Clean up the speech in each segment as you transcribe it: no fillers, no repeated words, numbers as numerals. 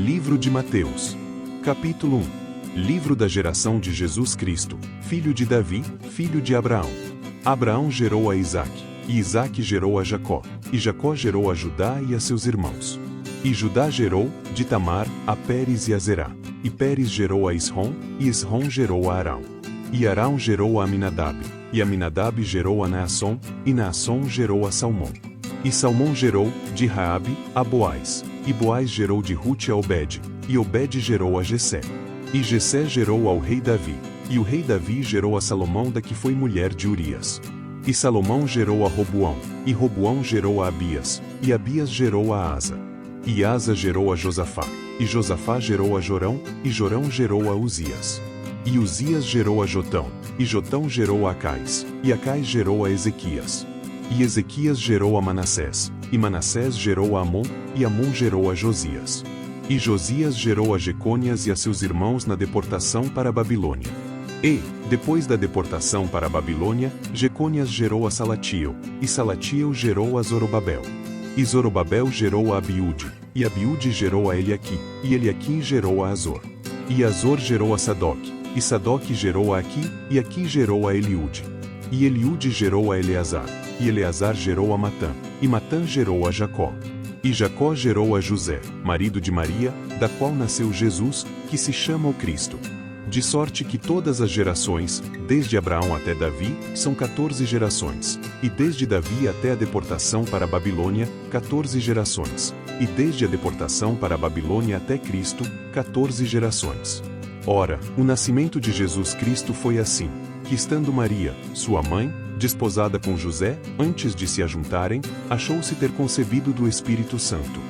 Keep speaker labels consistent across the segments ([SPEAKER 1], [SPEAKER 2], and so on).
[SPEAKER 1] Livro de Mateus. Capítulo 1. Livro da geração de Jesus Cristo, filho de Davi, filho de Abraão. Abraão gerou a Isaque, e Isaque gerou a Jacó, e Jacó gerou a Judá e a seus irmãos. E Judá gerou, de Tamar, a Pérez e a Zerá. E Pérez gerou a Esrom, e Esrom gerou a Arão. E Arão gerou a Aminadab, e Aminadab gerou a Naasson, e Naasson gerou a Salmão. E Salmão gerou, de Raabe, a Boaz. E Boaz gerou de Rute a Obed, e Obed gerou a Jessé. E Jessé gerou ao rei Davi, e o rei Davi gerou a Salomão da que foi mulher de Urias. E Salomão gerou a Roboão, e Roboão gerou a Abias, e Abias gerou a Asa. E Asa gerou a Josafá, e Josafá gerou a Jorão, e Jorão gerou a Uzias. E Uzias gerou a Jotão, e Jotão gerou a Acais, e Acais gerou a Ezequias. E Ezequias gerou a Manassés, e Manassés gerou a Amon, e Amon gerou a Josias. E Josias gerou a Jecônias e a seus irmãos na deportação para a Babilônia. E, depois da deportação para a Babilônia, Jecônias gerou a Salatiel, e Salatiel gerou a Zorobabel. E Zorobabel gerou a Abiúde, e Abiúde gerou a Eliaqui, e Eliaqui gerou a Azor. E Azor gerou a Sadoque, e Sadoque gerou a Aqui, e Aqui gerou a Eliúde. E Eliúde gerou a Eleazar, e Eleazar gerou a Matã, e Matã gerou a Jacó. E Jacó gerou a José, marido de Maria, da qual nasceu Jesus, que se chama o Cristo. De sorte que todas as gerações, desde Abraão até Davi, são 14 gerações, e desde Davi até a deportação para a Babilônia, 14 gerações, e desde a deportação para a Babilônia até Cristo, 14 gerações. Ora, o nascimento de Jesus Cristo foi assim, que estando Maria, sua mãe, desposada com José, antes de se ajuntarem, achou-se ter concebido do Espírito Santo.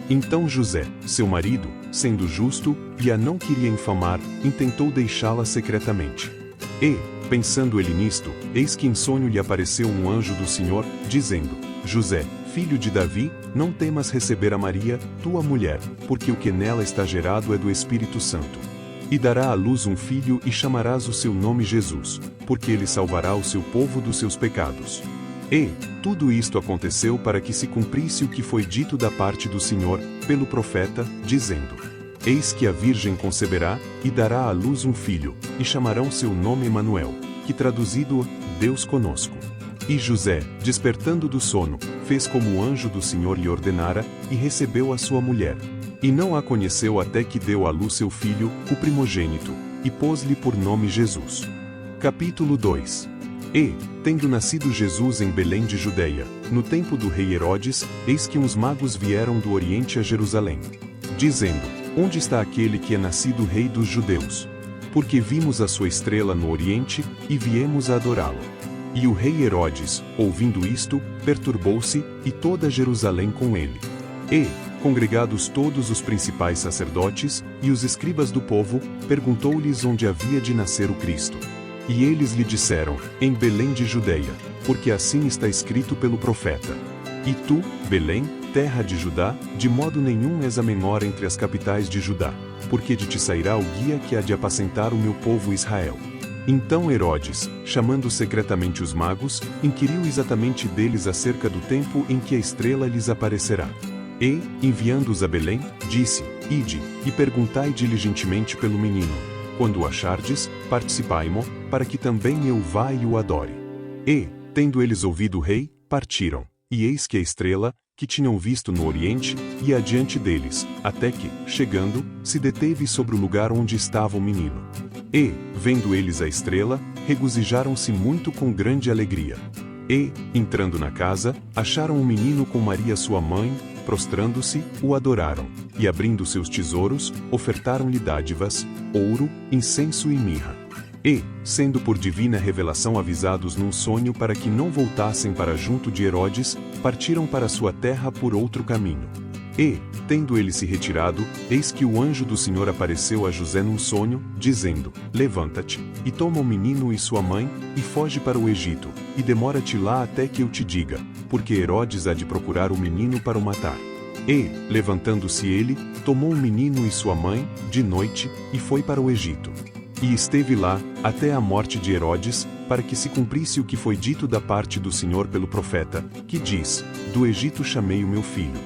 [SPEAKER 1] Então José, seu marido, sendo justo, e a não queria infamar, intentou deixá-la secretamente. E, pensando ele nisto, eis que em sonho lhe apareceu um anjo do Senhor, dizendo: José, filho de Davi, não temas receber a Maria, tua mulher, porque o que nela está gerado é do Espírito Santo. E dará à luz um filho e chamarás o seu nome Jesus, porque ele salvará o seu povo dos seus pecados. E, tudo isto aconteceu para que se cumprisse o que foi dito da parte do Senhor, pelo profeta, dizendo: Eis que a virgem conceberá, e dará à luz um filho, e chamarão seu nome Emanuel, que traduzido, Deus conosco. E José, despertando do sono, fez como o anjo do Senhor lhe ordenara, e recebeu a sua mulher. E não a conheceu até que deu à luz seu filho, o primogênito, e pôs-lhe por nome Jesus. Capítulo 2. E, tendo nascido Jesus em Belém de Judeia, no tempo do rei Herodes, eis que uns magos vieram do Oriente a Jerusalém, dizendo: Onde está aquele que é nascido rei dos judeus? Porque vimos a sua estrela no Oriente, e viemos a adorá-lo. E o rei Herodes, ouvindo isto, perturbou-se, e toda Jerusalém com ele. E, congregados todos os principais sacerdotes, e os escribas do povo, perguntou-lhes onde havia de nascer o Cristo. E eles lhe disseram: Em Belém de Judeia, porque assim está escrito pelo profeta. E tu, Belém, terra de Judá, de modo nenhum és a menor entre as capitais de Judá, porque de ti sairá o guia que há de apacentar o meu povo Israel. Então Herodes, chamando secretamente os magos, inquiriu exatamente deles acerca do tempo em que a estrela lhes aparecerá. E, enviando-os a Belém, disse: Ide, e perguntai diligentemente pelo menino. Quando o achardes, participai-mo, para que também eu vá e o adore. E, tendo eles ouvido o rei, partiram. E eis que a estrela, que tinham visto no Oriente, ia adiante deles, até que, chegando, se deteve sobre o lugar onde estava o menino. E, vendo eles a estrela, regozijaram-se muito com grande alegria. E, entrando na casa, acharam o menino com Maria sua mãe, prostrando-se, o adoraram, e abrindo seus tesouros, ofertaram-lhe dádivas, ouro, incenso e mirra. E, sendo por divina revelação avisados num sonho para que não voltassem para junto de Herodes, partiram para sua terra por outro caminho. E, tendo ele se retirado, eis que o anjo do Senhor apareceu a José num sonho, dizendo: Levanta-te, e toma o menino e sua mãe, e foge para o Egito, e demora-te lá até que eu te diga, porque Herodes há de procurar o menino para o matar. E, levantando-se ele, tomou o menino e sua mãe, de noite, e foi para o Egito. E esteve lá, até a morte de Herodes, para que se cumprisse o que foi dito da parte do Senhor pelo profeta, que diz: Do Egito chamei o meu filho.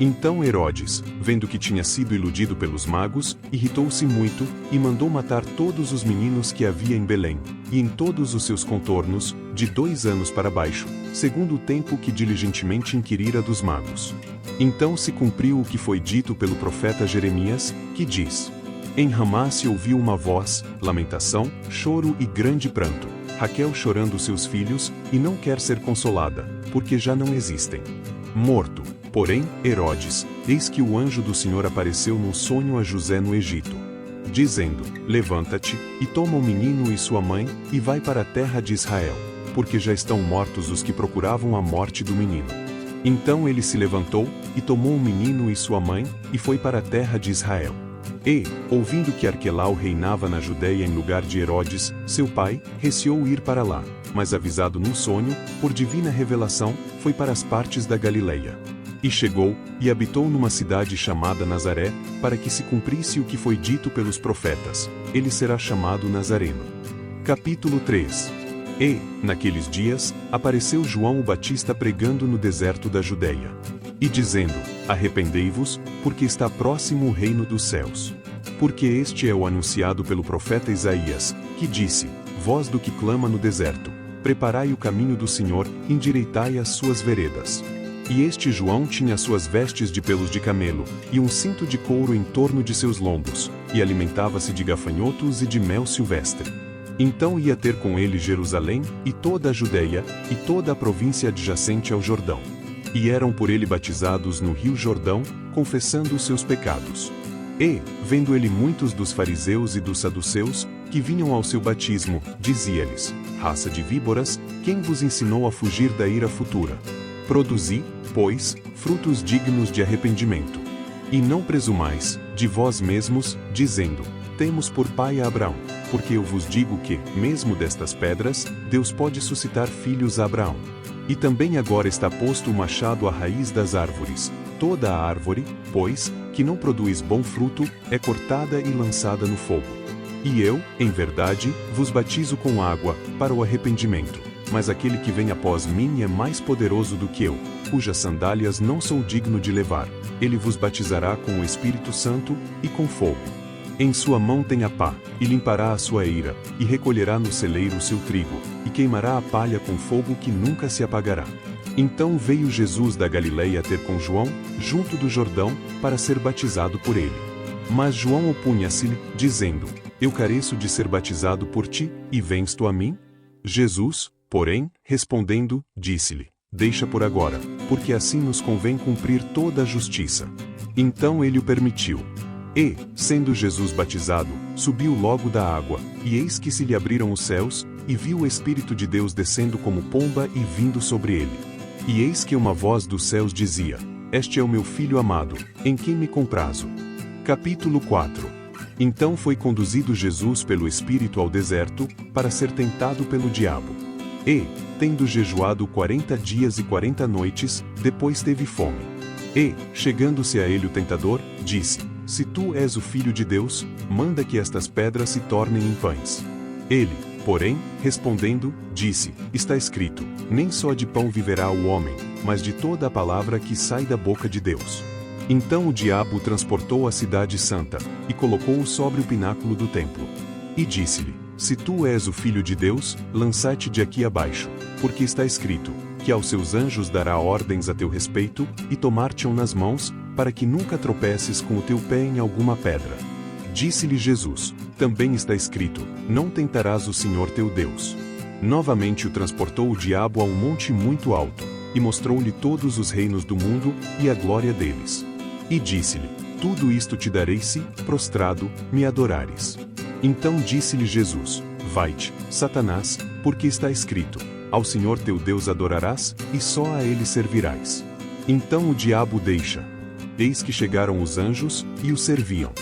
[SPEAKER 1] Então Herodes, vendo que tinha sido iludido pelos magos, irritou-se muito, e mandou matar todos os meninos que havia em Belém, e em todos os seus contornos, de 2 anos para baixo, segundo o tempo que diligentemente inquirira dos magos. Então se cumpriu o que foi dito pelo profeta Jeremias, que diz: Em Ramá se ouviu uma voz, lamentação, choro e grande pranto, Raquel chorando seus filhos, e não quer ser consolada, porque já não existem. Morto. Porém, Herodes, eis que o anjo do Senhor apareceu num sonho a José no Egito, dizendo: Levanta-te, e toma o menino e sua mãe, e vai para a terra de Israel, porque já estão mortos os que procuravam a morte do menino. Então ele se levantou, e tomou o menino e sua mãe, e foi para a terra de Israel. E, ouvindo que Arquelau reinava na Judéia em lugar de Herodes, seu pai, receou ir para lá, mas avisado num sonho, por divina revelação, foi para as partes da Galileia. E chegou, e habitou numa cidade chamada Nazaré, para que se cumprisse o que foi dito pelos profetas: ele será chamado Nazareno. Capítulo 3. E, naqueles dias, apareceu João o Batista pregando no deserto da Judeia, e dizendo: Arrependei-vos, porque está próximo o reino dos céus. Porque este é o anunciado pelo profeta Isaías, que disse: Voz do que clama no deserto, preparai o caminho do Senhor, endireitai as suas veredas. E este João tinha suas vestes de pelos de camelo, e um cinto de couro em torno de seus lombos, e alimentava-se de gafanhotos e de mel silvestre. Então ia ter com ele Jerusalém, e toda a Judeia, e toda a província adjacente ao Jordão. E eram por ele batizados no rio Jordão, confessando os seus pecados. E, vendo ele muitos dos fariseus e dos saduceus, que vinham ao seu batismo, dizia-lhes: Raça de víboras, quem vos ensinou a fugir da ira futura? Produzi, pois, frutos dignos de arrependimento. E não presumais, de vós mesmos, dizendo: Temos por pai a Abraão, porque eu vos digo que, mesmo destas pedras, Deus pode suscitar filhos a Abraão. E também agora está posto o machado à raiz das árvores. Toda a árvore, pois, que não produz bom fruto, é cortada e lançada no fogo. E eu, em verdade, vos batizo com água, para o arrependimento. Mas aquele que vem após mim é mais poderoso do que eu, cujas sandálias não sou digno de levar. Ele vos batizará com o Espírito Santo e com fogo. Em sua mão tem a pá, e limpará a sua eira, e recolherá no celeiro o seu trigo, e queimará a palha com fogo que nunca se apagará. Então veio Jesus da Galileia ter com João, junto do Jordão, para ser batizado por ele. Mas João opunha-se-lhe, dizendo: Eu careço de ser batizado por ti, e vens tu a mim? Jesus, porém, respondendo, disse-lhe: Deixa por agora, porque assim nos convém cumprir toda a justiça. Então ele o permitiu. E, sendo Jesus batizado, subiu logo da água, e eis que se lhe abriram os céus, e viu o Espírito de Deus descendo como pomba e vindo sobre ele. E eis que uma voz dos céus dizia: Este é o meu Filho amado, em quem me comprazo. Capítulo 4. Então foi conduzido Jesus pelo Espírito ao deserto, para ser tentado pelo diabo. E, tendo jejuado 40 dias e 40 noites, depois teve fome. E, chegando-se a ele o tentador, disse: Se tu és o Filho de Deus, manda que estas pedras se tornem em pães. Ele, porém, respondendo, disse: Está escrito: Nem só de pão viverá o homem, mas de toda a palavra que sai da boca de Deus. Então o diabo o transportou à cidade santa, e colocou-o sobre o pináculo do templo. E disse-lhe: Se tu és o Filho de Deus, lança-te de aqui abaixo, porque está escrito: Que aos seus anjos dará ordens a teu respeito, e tomar-te-ão nas mãos, para que nunca tropeces com o teu pé em alguma pedra. Disse-lhe Jesus: Também está escrito: Não tentarás o Senhor teu Deus. Novamente o transportou o diabo a um monte muito alto, e mostrou-lhe todos os reinos do mundo, e a glória deles. E disse-lhe: Tudo isto te darei se, prostrado, me adorares. Então disse-lhe Jesus: Vai-te, Satanás, porque está escrito: Ao Senhor teu Deus adorarás, e só a ele servirás. Então o diabo o deixa. Eis que chegaram os anjos, e o serviam.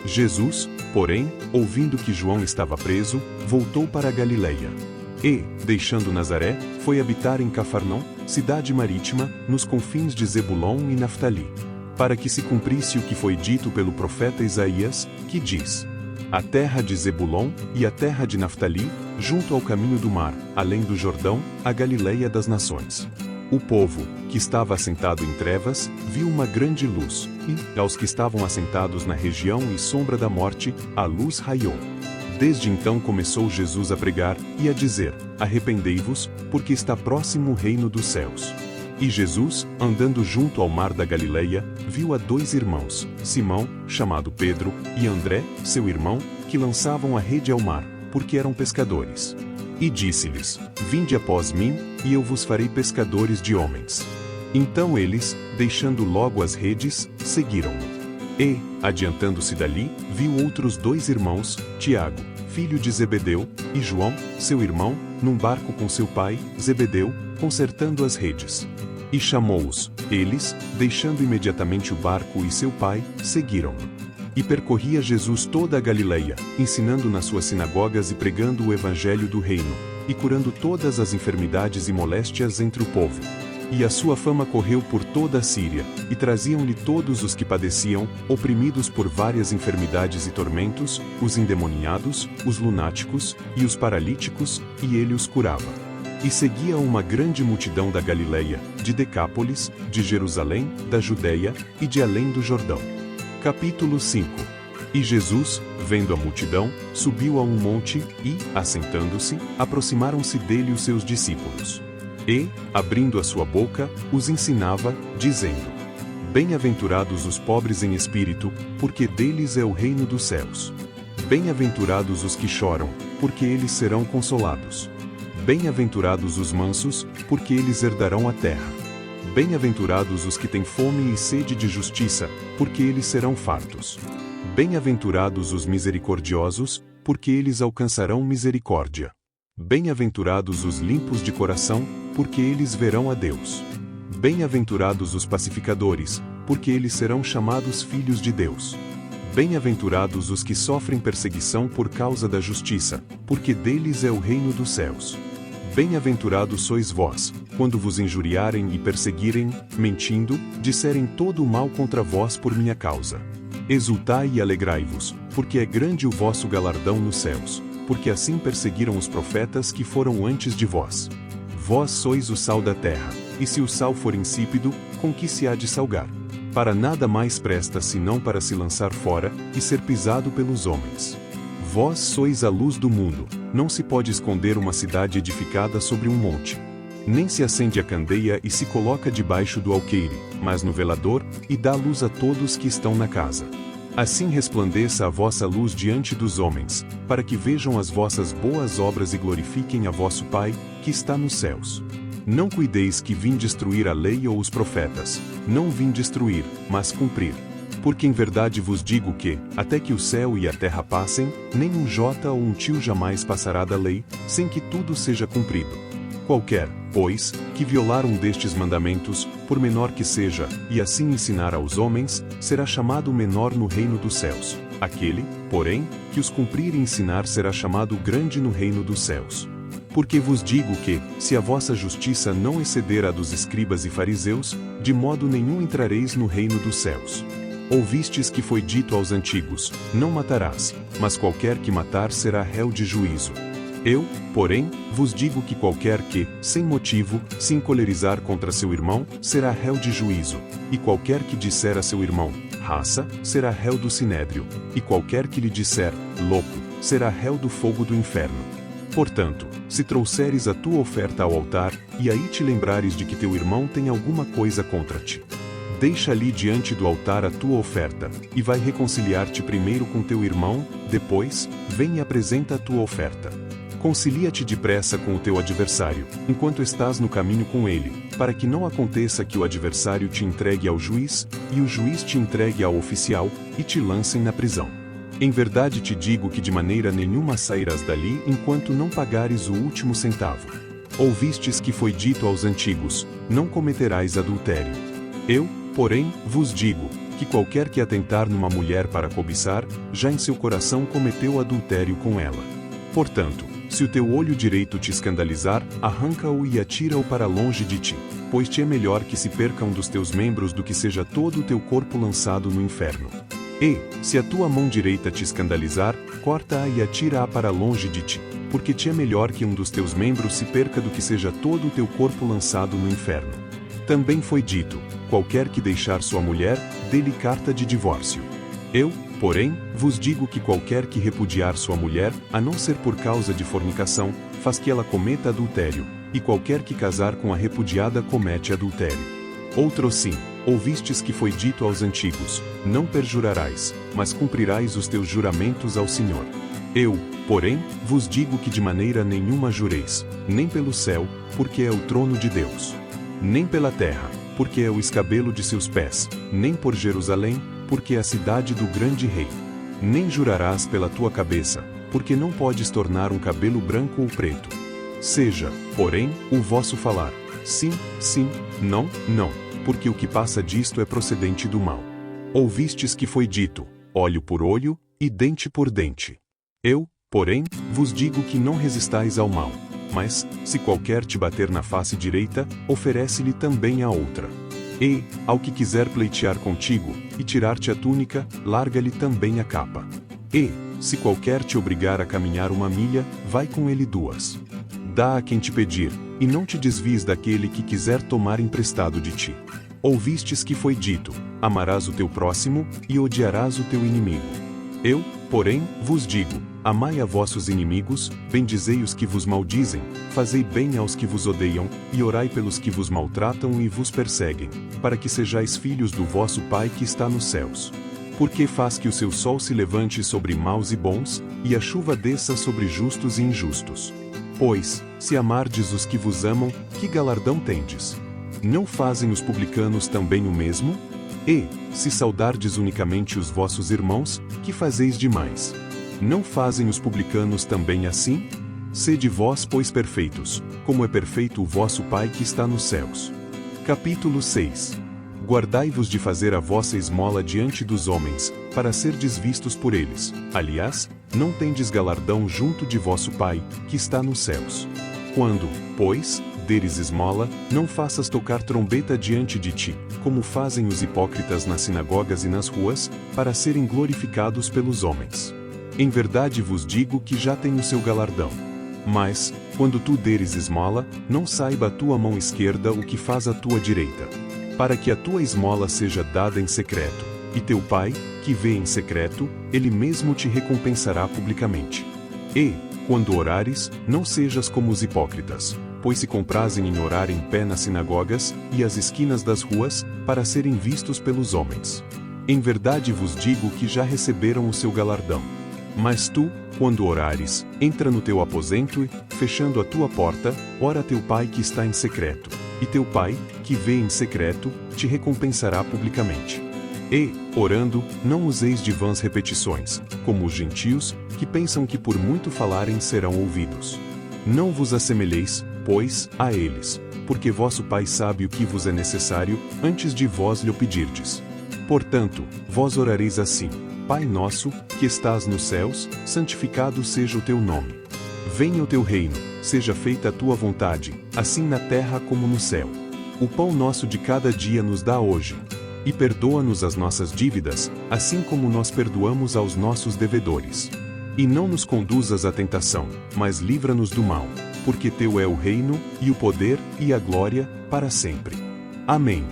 [SPEAKER 1] Jesus, porém, ouvindo que João estava preso, voltou para a Galileia. E, deixando Nazaré, foi habitar em Cafarnaum, cidade marítima, nos confins de Zebulon e Naftali, para que se cumprisse o que foi dito pelo profeta Isaías, que diz: A terra de Zebulon, e a terra de Naftali, junto ao caminho do mar, além do Jordão, a Galileia das nações. O povo, que estava assentado em trevas, viu uma grande luz, e, aos que estavam assentados na região e sombra da morte, a luz raiou. Desde então começou Jesus a pregar, e a dizer: Arrependei-vos, porque está próximo o reino dos céus. E Jesus, andando junto ao mar da Galileia, viu a 2 irmãos, Simão, chamado Pedro, e André, seu irmão, que lançavam a rede ao mar, porque eram pescadores. E disse-lhes: Vinde após mim, e eu vos farei pescadores de homens. Então eles, deixando logo as redes, seguiram-no. E, adiantando-se dali, viu outros 2 irmãos, Tiago, filho de Zebedeu, e João, seu irmão, num barco com seu pai, Zebedeu, consertando as redes. E chamou-os. Eles, deixando imediatamente o barco e seu pai, seguiram-no. E percorria Jesus toda a Galileia, ensinando nas suas sinagogas e pregando o evangelho do reino, e curando todas as enfermidades e moléstias entre o povo. E a sua fama correu por toda a Síria, e traziam-lhe todos os que padeciam, oprimidos por várias enfermidades e tormentos, os endemoniados, os lunáticos, e os paralíticos, e ele os curava. E seguia uma grande multidão da Galileia, de Decápolis, de Jerusalém, da Judeia, e de além do Jordão. Capítulo 5. E Jesus, vendo a multidão, subiu a um monte, e, assentando-se, aproximaram-se dele os seus discípulos. E, abrindo a sua boca, os ensinava, dizendo: Bem-aventurados os pobres em espírito, porque deles é o reino dos céus. Bem-aventurados os que choram, porque eles serão consolados. Bem-aventurados os mansos, porque eles herdarão a terra. Bem-aventurados os que têm fome e sede de justiça, porque eles serão fartos. Bem-aventurados os misericordiosos, porque eles alcançarão misericórdia. Bem-aventurados os limpos de coração, porque eles verão a Deus. Bem-aventurados os pacificadores, porque eles serão chamados filhos de Deus. Bem-aventurados os que sofrem perseguição por causa da justiça, porque deles é o reino dos céus. Bem-aventurados sois vós, quando vos injuriarem e perseguirem, mentindo, disserem todo o mal contra vós por minha causa. Exultai e alegrai-vos, porque é grande o vosso galardão nos céus, porque assim perseguiram os profetas que foram antes de vós. Vós sois o sal da terra, e se o sal for insípido, com que se há de salgar? Para nada mais presta senão para se lançar fora, e ser pisado pelos homens. Vós sois a luz do mundo, não se pode esconder uma cidade edificada sobre um monte. Nem se acende a candeia e se coloca debaixo do alqueire, mas no velador, e dá luz a todos que estão na casa. Assim resplandeça a vossa luz diante dos homens, para que vejam as vossas boas obras e glorifiquem a vosso Pai, que está nos céus. Não cuideis que vim destruir a lei ou os profetas, não vim destruir, mas cumprir. Porque em verdade vos digo que, até que o céu e a terra passem, nem um jota ou um tio jamais passará da lei, sem que tudo seja cumprido. Qualquer, pois, que violar um destes mandamentos, por menor que seja, e assim ensinar aos homens, será chamado menor no reino dos céus. Aquele, porém, que os cumprir e ensinar será chamado grande no reino dos céus. Porque vos digo que, se a vossa justiça não exceder a dos escribas e fariseus, de modo nenhum entrareis no reino dos céus. Ouvistes que foi dito aos antigos: não matarás, mas qualquer que matar será réu de juízo. Eu, porém, vos digo que qualquer que, sem motivo, se encolerizar contra seu irmão, será réu de juízo, e qualquer que disser a seu irmão, raça, será réu do sinédrio, e qualquer que lhe disser, louco, será réu do fogo do inferno. Portanto, se trouxeres a tua oferta ao altar, e aí te lembrares de que teu irmão tem alguma coisa contra ti, deixa ali diante do altar a tua oferta, e vai reconciliar-te primeiro com teu irmão, depois, vem e apresenta a tua oferta. Concilia-te depressa com o teu adversário, enquanto estás no caminho com ele, para que não aconteça que o adversário te entregue ao juiz, e o juiz te entregue ao oficial, e te lancem na prisão. Em verdade te digo que de maneira nenhuma sairás dali enquanto não pagares o último centavo. Ouvistes que foi dito aos antigos: não cometerás adultério. Eu, porém, vos digo, que qualquer que atentar numa mulher para cobiçar, já em seu coração cometeu adultério com ela. Portanto, se o teu olho direito te escandalizar, arranca-o e atira-o para longe de ti, pois te é melhor que se perca um dos teus membros do que seja todo o teu corpo lançado no inferno. E, se a tua mão direita te escandalizar, corta-a e atira-a para longe de ti, porque te é melhor que um dos teus membros se perca do que seja todo o teu corpo lançado no inferno. Também foi dito: qualquer que deixar sua mulher, dê-lhe carta de divórcio. Eu, porém, vos digo que qualquer que repudiar sua mulher, a não ser por causa de fornicação, faz que ela cometa adultério, e qualquer que casar com a repudiada comete adultério. Outrosim, ouvistes que foi dito aos antigos: não perjurarás, mas cumprirás os teus juramentos ao Senhor. Eu, porém, vos digo que de maneira nenhuma jureis, nem pelo céu, porque é o trono de Deus, nem pela terra, porque é o escabelo de seus pés, nem por Jerusalém, porque é a cidade do grande rei. Nem jurarás pela tua cabeça, porque não podes tornar um cabelo branco ou preto. Seja, porém, o vosso falar: sim, sim, não, não, porque o que passa disto é procedente do mal. Ouvistes que foi dito: olho por olho, e dente por dente. Eu, porém, vos digo que não resistais ao mal. Mas, se qualquer te bater na face direita, oferece-lhe também a outra. E, ao que quiser pleitear contigo, e tirar-te a túnica, larga-lhe também a capa. E, se qualquer te obrigar a caminhar 1 milha, vai com ele 2. Dá a quem te pedir, e não te desvies daquele que quiser tomar emprestado de ti. Ouvistes que foi dito: amarás o teu próximo, e odiarás o teu inimigo. Eu, porém, vos digo: amai a vossos inimigos, bendizei os que vos maldizem, fazei bem aos que vos odeiam, e orai pelos que vos maltratam e vos perseguem, para que sejais filhos do vosso Pai que está nos céus. Porque faz que o seu sol se levante sobre maus e bons, e a chuva desça sobre justos e injustos. Pois, se amardes os que vos amam, que galardão tendes? Não fazem os publicanos também o mesmo? E, se saudardes unicamente os vossos irmãos, que fazeis demais? Não fazem os publicanos também assim? Sede vós, pois, perfeitos, como é perfeito o vosso Pai que está nos céus. Capítulo 6. Guardai-vos de fazer a vossa esmola diante dos homens, para serdes vistos por eles. Aliás, não tendes galardão junto de vosso Pai, que está nos céus. Quando, pois, deres esmola, não faças tocar trombeta diante de ti, como fazem os hipócritas nas sinagogas e nas ruas, para serem glorificados pelos homens. Em verdade vos digo que já têm o seu galardão. Mas, quando tu deres esmola, não saiba a tua mão esquerda o que faz a tua direita. Para que a tua esmola seja dada em secreto, e teu Pai, que vê em secreto, ele mesmo te recompensará publicamente. E, quando orares, não sejas como os hipócritas, pois se comprazem em orar em pé nas sinagogas e às esquinas das ruas, para serem vistos pelos homens. Em verdade vos digo que já receberam o seu galardão. Mas tu, quando orares, entra no teu aposento e, fechando a tua porta, ora a teu Pai que está em secreto, e teu Pai, que vê em secreto, te recompensará publicamente. E, orando, não useis de vãs repetições, como os gentios, que pensam que por muito falarem serão ouvidos. Não vos assemelheis, pois, a eles, porque vosso Pai sabe o que vos é necessário, antes de vós lhe o pedirdes. Portanto, vós orareis assim: Pai nosso, que estás nos céus, santificado seja o teu nome. Venha o teu reino, seja feita a tua vontade, assim na terra como no céu. O pão nosso de cada dia nos dá hoje. E perdoa-nos as nossas dívidas, assim como nós perdoamos aos nossos devedores. E não nos conduzas à tentação, mas livra-nos do mal, porque teu é o reino, e o poder, e a glória, para sempre. Amém.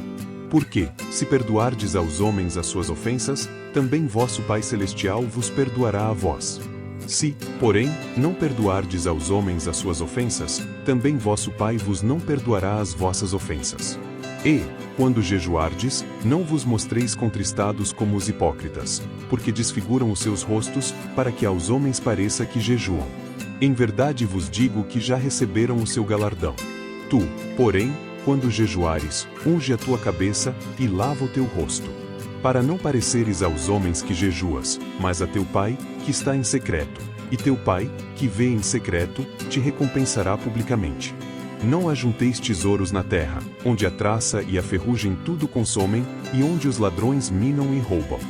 [SPEAKER 1] Porque, se perdoardes aos homens as suas ofensas, também vosso Pai Celestial vos perdoará a vós. Se, porém, não perdoardes aos homens as suas ofensas, também vosso Pai vos não perdoará as vossas ofensas. E, quando jejuardes, não vos mostreis contristados como os hipócritas, porque desfiguram os seus rostos, para que aos homens pareça que jejuam. Em verdade vos digo que já receberam o seu galardão. Tu, porém, quando jejuares, unge a tua cabeça, e lava o teu rosto. Para não pareceres aos homens que jejuas, mas a teu Pai, que está em secreto. E teu Pai, que vê em secreto, te recompensará publicamente. Não ajunteis tesouros na terra, onde a traça e a ferrugem tudo consomem, e onde os ladrões minam e roubam.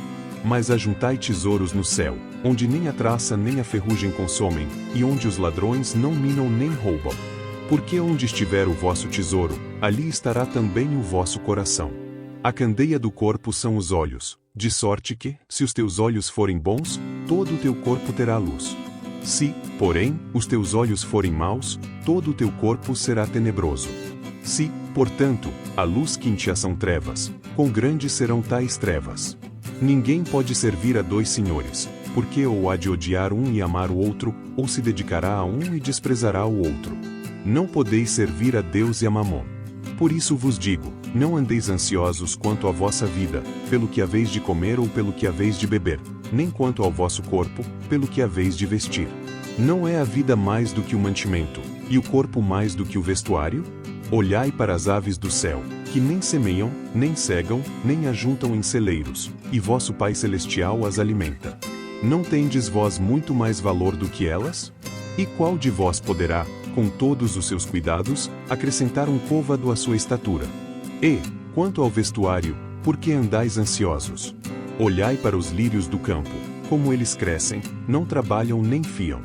[SPEAKER 1] Mas ajuntai tesouros no céu, onde nem a traça nem a ferrugem consomem, e onde os ladrões não minam nem roubam. Porque onde estiver o vosso tesouro, ali estará também o vosso coração. A candeia do corpo são os olhos, de sorte que, se os teus olhos forem bons, todo o teu corpo terá luz. Se, porém, os teus olhos forem maus, todo o teu corpo será tenebroso. Se, portanto, a luz que em ti são trevas, quão grandes serão tais trevas? Ninguém pode servir a dois senhores, porque ou há de odiar um e amar o outro, ou se dedicará a um e desprezará o outro. Não podeis servir a Deus e a Mamon. Por isso vos digo, não andeis ansiosos quanto à vossa vida, pelo que haveis de comer ou pelo que haveis de beber, nem quanto ao vosso corpo, pelo que haveis de vestir. Não é a vida mais do que o mantimento, e o corpo mais do que o vestuário? Olhai para as aves do céu, que nem semeiam, nem cegam, nem ajuntam em celeiros, e vosso Pai Celestial as alimenta. Não tendes vós muito mais valor do que elas? E qual de vós poderá, com todos os seus cuidados, acrescentar um côvado à sua estatura? E, quanto ao vestuário, por que andais ansiosos? Olhai para os lírios do campo, como eles crescem, não trabalham nem fiam.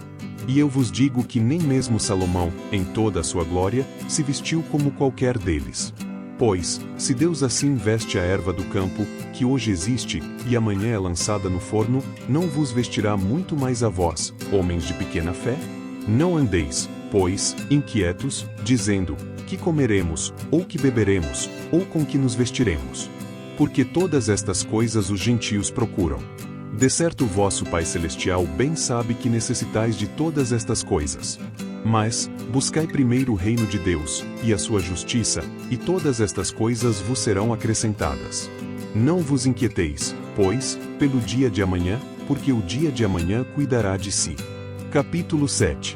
[SPEAKER 1] E eu vos digo que nem mesmo Salomão, em toda a sua glória, se vestiu como qualquer deles. Pois, se Deus assim veste a erva do campo, que hoje existe, e amanhã é lançada no forno, não vos vestirá muito mais a vós, homens de pequena fé? Não andeis, pois, inquietos, dizendo, que comeremos, ou que beberemos, ou com que nos vestiremos? Porque todas estas coisas os gentios procuram. De certo vosso Pai Celestial bem sabe que necessitais de todas estas coisas. Mas, buscai primeiro o reino de Deus, e a sua justiça, e todas estas coisas vos serão acrescentadas. Não vos inquieteis, pois, pelo dia de amanhã, porque o dia de amanhã cuidará de si. Capítulo 7.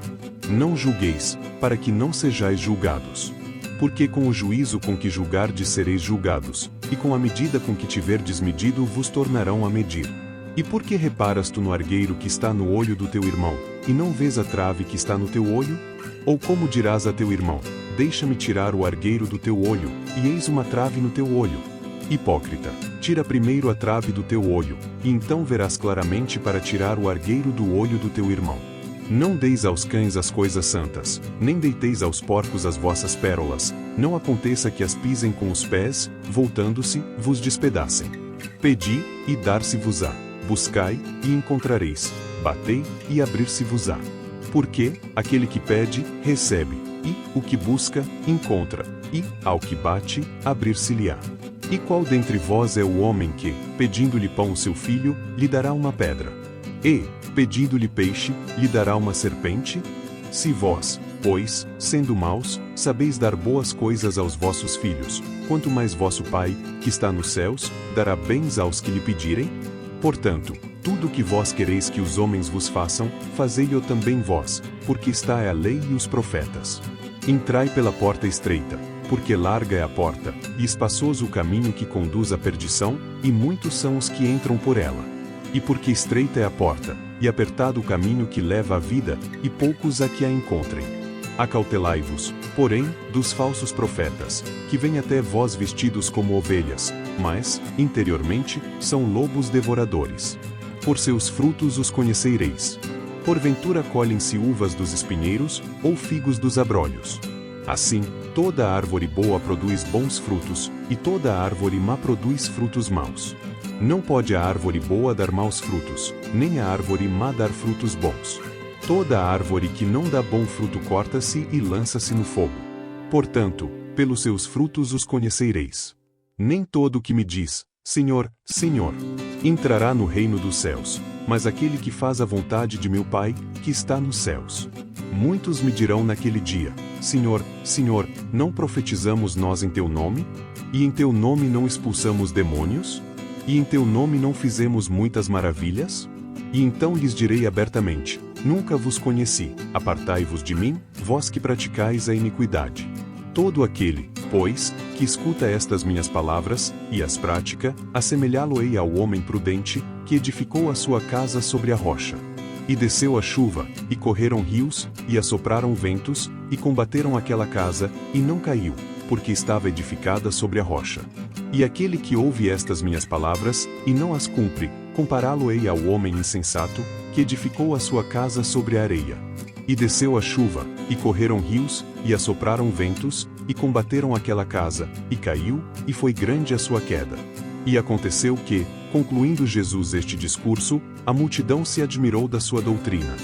[SPEAKER 1] Não julgueis, para que não sejais julgados. Porque com o juízo com que julgardes sereis julgados, e com a medida com que tiverdes medido vos tornarão a medir. E por que reparas tu no argueiro que está no olho do teu irmão, e não vês a trave que está no teu olho? Ou como dirás a teu irmão, deixa-me tirar o argueiro do teu olho, e eis uma trave no teu olho? Hipócrita, tira primeiro a trave do teu olho, e então verás claramente para tirar o argueiro do olho do teu irmão. Não deis aos cães as coisas santas, nem deiteis aos porcos as vossas pérolas, não aconteça que as pisem com os pés, voltando-se, vos despedacem. Pedi, e dar-se-vos-á. Buscai, e encontrareis, batei, e abrir-se-vos-á. Porque, aquele que pede, recebe, e, o que busca, encontra, e, ao que bate, abrir-se-lhe-á. E qual dentre vós é o homem que, pedindo-lhe pão seu filho, lhe dará uma pedra? E, pedindo-lhe peixe, lhe dará uma serpente? Se vós, pois, sendo maus, sabeis dar boas coisas aos vossos filhos, quanto mais vosso Pai, que está nos céus, dará bens aos que lhe pedirem? Portanto, tudo o que vós quereis que os homens vos façam, fazei-o também vós, porque está é a lei e os profetas. Entrai pela porta estreita, porque larga é a porta, e espaçoso o caminho que conduz à perdição, e muitos são os que entram por ela. E porque estreita é a porta, e apertado o caminho que leva à vida, e poucos a que a encontrem. Acautelai-vos, porém, dos falsos profetas, que vêm até vós vestidos como ovelhas, mas, interiormente, são lobos devoradores. Por seus frutos os conhecereis. Porventura colhem-se uvas dos espinheiros, ou figos dos abrolhos. Assim, toda árvore boa produz bons frutos, e toda árvore má produz frutos maus. Não pode a árvore boa dar maus frutos, nem a árvore má dar frutos bons. Toda árvore que não dá bom fruto corta-se e lança-se no fogo. Portanto, pelos seus frutos os conhecereis. Nem todo o que me diz, Senhor, Senhor, entrará no reino dos céus, mas aquele que faz a vontade de meu Pai, que está nos céus. Muitos me dirão naquele dia, Senhor, Senhor, não profetizamos nós em teu nome? E em teu nome não expulsamos demônios? E em teu nome não fizemos muitas maravilhas? E então lhes direi abertamente, nunca vos conheci, apartai-vos de mim, vós que praticais a iniquidade. Todo aquele, pois, que escuta estas minhas palavras, e as pratica, assemelhá-lo-ei ao homem prudente, que edificou a sua casa sobre a rocha. E desceu a chuva, e correram rios, e assopraram ventos, e combateram aquela casa, e não caiu, porque estava edificada sobre a rocha. E aquele que ouve estas minhas palavras, e não as cumpre, compará-lo-ei ao homem insensato, que edificou a sua casa sobre a areia. E desceu a chuva, e correram rios, e assopraram ventos, e combateram aquela casa, e caiu, e foi grande a sua queda. E aconteceu que, concluindo Jesus este discurso, a multidão se admirou da sua doutrina.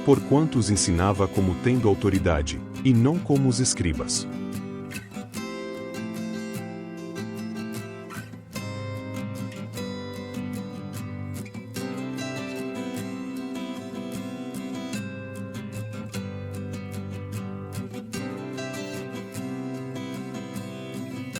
[SPEAKER 1] porquanto os ensinava como tendo autoridade, e não como os escribas.